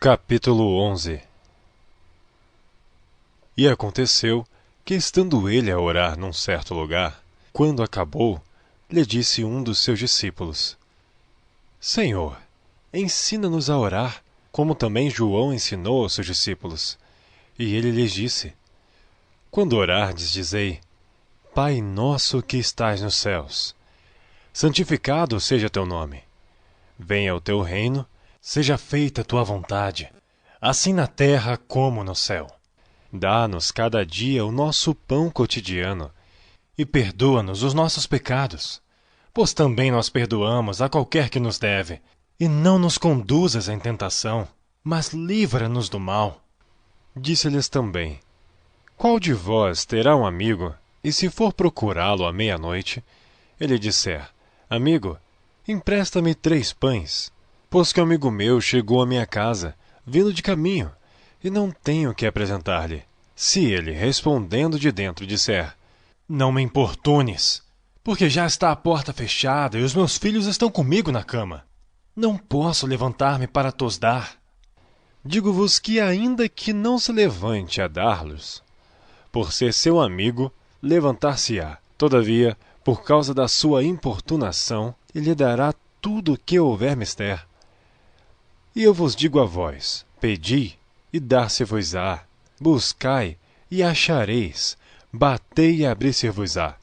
Capítulo 11. E aconteceu que, estando ele a orar num certo lugar, quando acabou, lhe disse um dos seus discípulos: Senhor, ensina-nos a orar, como também João ensinou aos seus discípulos. E ele lhes disse: Quando orardes, dizei: Pai nosso que estais nos céus, santificado seja teu nome. Venha o teu reino, seja feita a tua vontade, assim na terra como no céu. Dá-nos cada dia o nosso pão cotidiano, e perdoa-nos os nossos pecados, pois também nós perdoamos a qualquer que nos deve. E não nos conduzas em tentação, mas livra-nos do mal. Disse-lhes também: Qual de vós terá um amigo, e se for procurá-lo à meia-noite, ele disser: Amigo, empresta-me 3 pães, pois que um amigo meu chegou à minha casa, vindo de caminho, e não tenho que apresentar-lhe. Se ele, respondendo de dentro, disser: Não me importunes, porque já está a porta fechada e os meus filhos estão comigo na cama. Não posso levantar-me para tos dar. Digo-vos que, ainda que não se levante a dar-los, por ser seu amigo, levantar-se-á. Todavia, por causa da sua importunação, ele lhe dará tudo o que houver mister. E eu vos digo a vós: pedi, e dar-se-vos-á. Buscai, e achareis. Batei, e abrir-se-vos-á.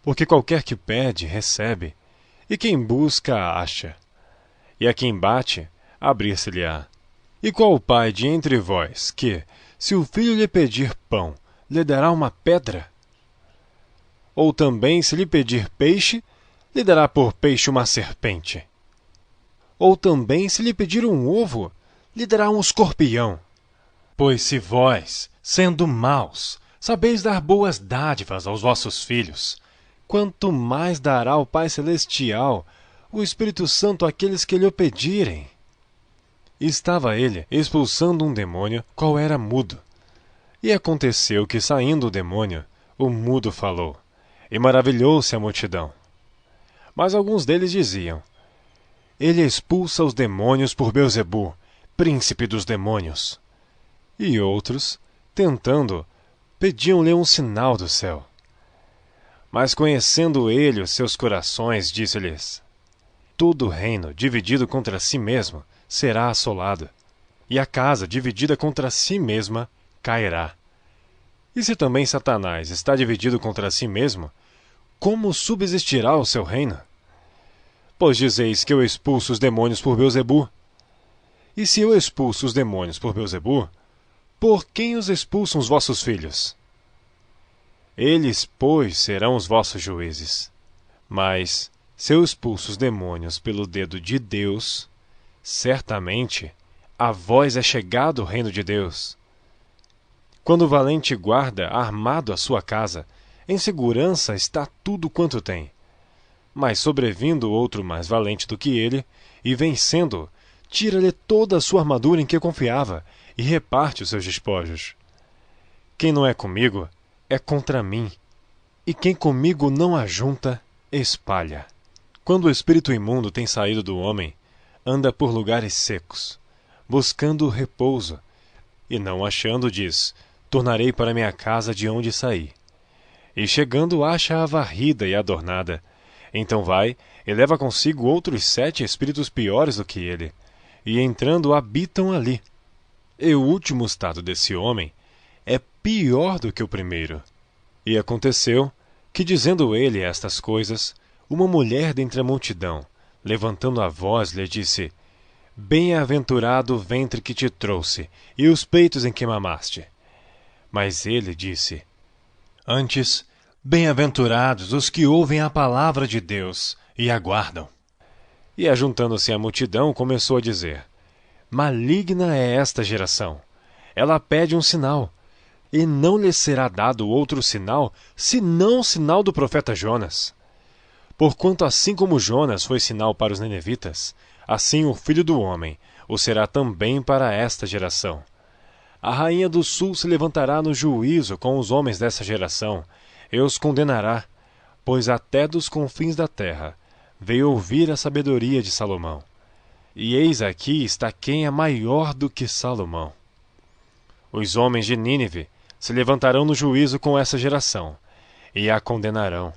Porque qualquer que pede, recebe, e quem busca, acha. E a quem bate, abrir-se-lhe-á. E qual o pai de entre vós que, se o filho lhe pedir pão, lhe dará uma pedra? Ou também, se lhe pedir peixe, lhe dará por peixe uma serpente? Ou também, se lhe pedir um ovo, lhe dará um escorpião? Pois se vós, sendo maus, sabeis dar boas dádivas aos vossos filhos, quanto mais dará o Pai Celestial o Espírito Santo àqueles que lhe o pedirem. Estava ele expulsando um demônio, qual era mudo. E aconteceu que, saindo o demônio, o mudo falou, e maravilhou-se a multidão. Mas alguns deles diziam: Ele expulsa os demônios por Beelzebu, príncipe dos demônios. E outros, tentando, pediam-lhe um sinal do céu. Mas conhecendo ele os seus corações, disse-lhes: Todo reino dividido contra si mesmo será assolado, e a casa dividida contra si mesma cairá. E se também Satanás está dividido contra si mesmo, como subsistirá o seu reino? Pois dizeis que eu expulso os demônios por Beelzebu. E se eu expulso os demônios por Beelzebu, por quem os expulsam os vossos filhos? Eles, pois, serão os vossos juízes. Mas, se eu expulso os demônios pelo dedo de Deus, certamente a vós é chegado o reino de Deus. Quando o valente guarda armado a sua casa, em segurança está tudo quanto tem. Mas sobrevindo outro mais valente do que ele, e vencendo-o, tira-lhe toda a sua armadura em que confiava, e reparte os seus despojos. Quem não é comigo, é contra mim, e quem comigo não ajunta, espalha. Quando o espírito imundo tem saído do homem, anda por lugares secos, buscando repouso, e não achando, diz: Tornarei para minha casa de onde saí. E chegando, acha-a varrida e adornada. Então vai e leva consigo outros 7 espíritos piores do que ele, e entrando habitam ali. E o último estado desse homem é pior do que o primeiro. E aconteceu que, dizendo ele estas coisas, uma mulher dentre a multidão, levantando a voz, lhe disse: Bem-aventurado o ventre que te trouxe, e os peitos em que mamaste. Mas ele disse: Antes, bem-aventurados os que ouvem a palavra de Deus e aguardam. E ajuntando-se à multidão, começou a dizer: Maligna é esta geração. Ela pede um sinal, e não lhe será dado outro sinal, senão o sinal do profeta Jonas. Porquanto assim como Jonas foi sinal para os ninivitas, assim o Filho do Homem o será também para esta geração. A rainha do sul se levantará no juízo com os homens dessa geração, e os condenará, pois até dos confins da terra veio ouvir a sabedoria de Salomão. E eis aqui está quem é maior do que Salomão. Os homens de Nínive se levantarão no juízo com essa geração, e a condenarão,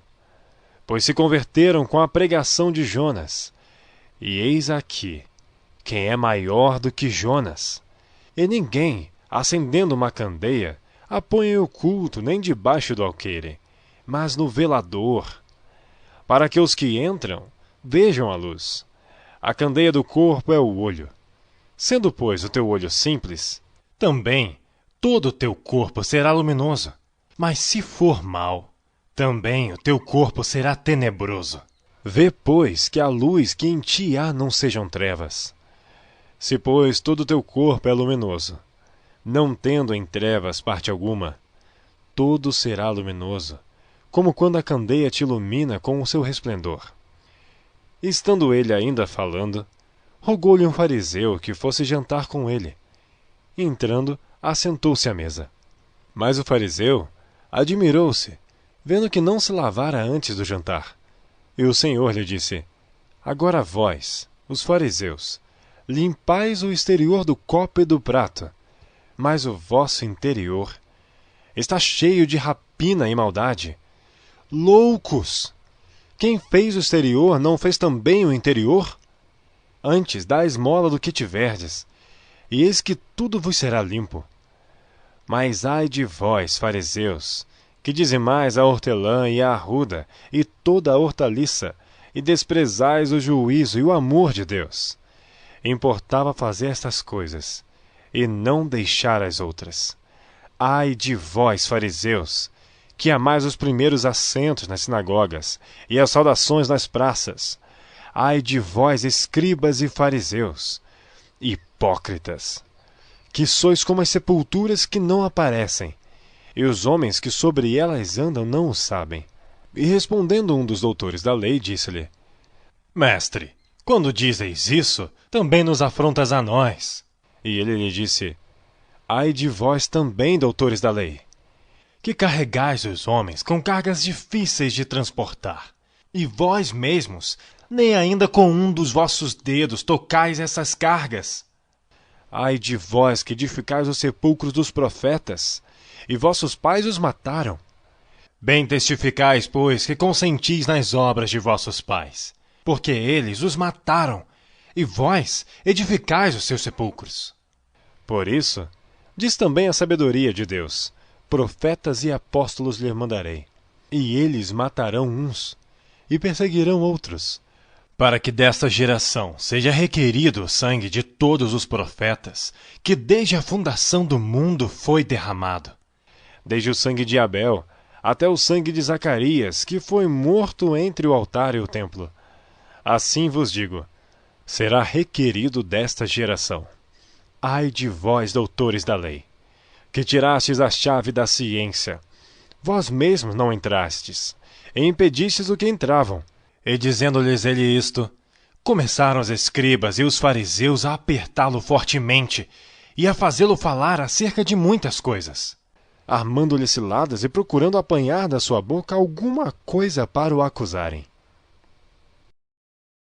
pois se converteram com a pregação de Jonas. E eis aqui quem é maior do que Jonas. E ninguém, acendendo uma candeia, a põe em oculto nem debaixo do alqueire, mas no velador, para que os que entram vejam a luz. A candeia do corpo é o olho. Sendo, pois, o teu olho simples, também todo o teu corpo será luminoso. Mas se for mau, também o teu corpo será tenebroso. Vê, pois, que a luz que em ti há não sejam trevas. Se, pois, todo o teu corpo é luminoso, não tendo em trevas parte alguma, todo será luminoso, como quando a candeia te ilumina com o seu resplendor. Estando ele ainda falando, rogou-lhe um fariseu que fosse jantar com ele. Entrando, assentou-se à mesa. Mas o fariseu admirou-se, vendo que não se lavara antes do jantar. E o Senhor lhe disse: Agora vós, os fariseus, limpais o exterior do copo e do prato, mas o vosso interior está cheio de rapina e maldade. Loucos! Quem fez o exterior não fez também o interior? Antes dá a esmola do que tiverdes, e eis que tudo vos será limpo. Mas ai de vós, fariseus, que dizimais a hortelã e a arruda, e toda a hortaliça, e desprezais o juízo e o amor de Deus. Importava fazer estas coisas, e não deixar as outras. Ai de vós, fariseus, que amais os primeiros assentos nas sinagogas e as saudações nas praças. Ai de vós, escribas e fariseus, hipócritas, que sois como as sepulturas que não aparecem, e os homens que sobre elas andam não o sabem. E respondendo um dos doutores da lei, disse-lhe: Mestre, quando dizeis isso, também nos afrontas a nós. E ele lhe disse: Ai de vós também, doutores da lei, que carregais os homens com cargas difíceis de transportar, e vós mesmos nem ainda com um dos vossos dedos tocais essas cargas. Ai de vós que edificais os sepulcros dos profetas, e vossos pais os mataram. Bem testificais, pois, que consentis nas obras de vossos pais, porque eles os mataram, e vós edificais os seus sepulcros. Por isso, diz também a sabedoria de Deus: profetas e apóstolos lhe mandarei, e eles matarão uns, e perseguirão outros, para que desta geração seja requerido o sangue de todos os profetas, que desde a fundação do mundo foi derramado, desde o sangue de Abel até o sangue de Zacarias, que foi morto entre o altar e o templo. Assim vos digo, será requerido desta geração. Ai de vós, doutores da lei, que tirastes a chave da ciência. Vós mesmos não entrastes, e impedistes o que entravam. E dizendo-lhes ele isto, começaram os escribas e os fariseus a apertá-lo fortemente e a fazê-lo falar acerca de muitas coisas, armando-lhe ciladas e procurando apanhar da sua boca alguma coisa para o acusarem.